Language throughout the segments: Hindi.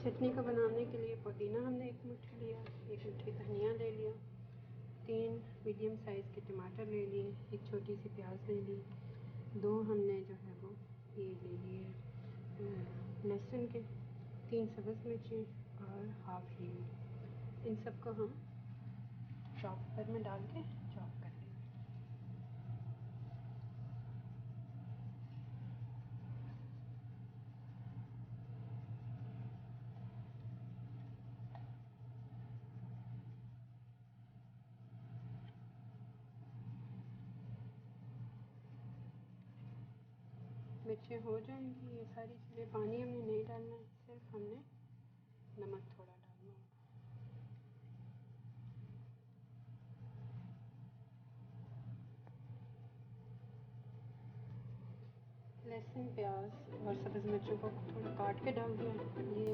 चटनी को बनाने के लिए पुदीना हमने 1 मुट्ठी लिया, 1 मुट्ठी धनिया ले लिया, 3 मीडियम साइज़ के टमाटर ले लिए, 1 छोटी सी प्याज ले ली, 2 हमने जो है वो ये ले लिए लहसुन के, 3 सब्ज़ मिर्ची और हाफ हींग। इन सबको हम चॉपर में डाल के चॉप कर लेंगे। मिर्चें हो जाएंगी ये सारी चीज़ें, पानी हमने नहीं डालना है, सिर्फ हमने नमक थोड़ा डालना है। लहसुन, प्याज और सब्ज़ मिर्चों को थोड़ा काट के डाल दिया। ये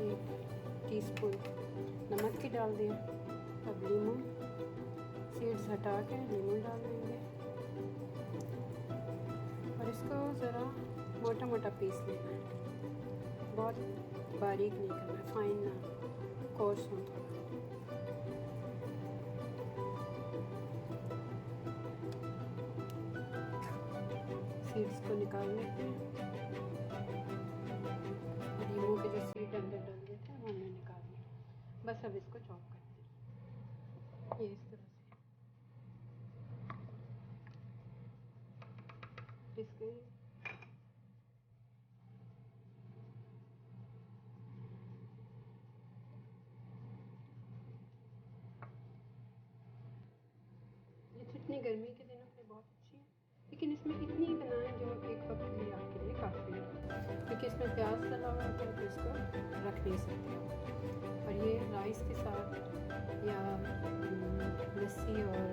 1 टीस्पून नमक की डाल दिया। अब लीमू सीड्स हटा के लीमू डाल देंगे और इसको ज़रा मोटा मोटा पीस लेना है, बहुत बारीक नहीं करना है, फाइन ना, कोर्स हो थोड़ा। सीड्स को निकाल लेते हैं, लीमू के जो सीड अंदर डल गए थे वो हमने निकाल लिया। बस अब इसको चॉप करते हैं ये इस तरह से। इसके ये चटनी गर्मी के दिनों के लिए बहुत अच्छी है, लेकिन इसमें इतनी ही बनाएं जो एक वक्त के लिए आपके लिए काफ़ी है, क्योंकि इसमें प्याज तला हुआ होता है तो इसको रख नहीं सकते। और ये राइस के साथ या लस्सी और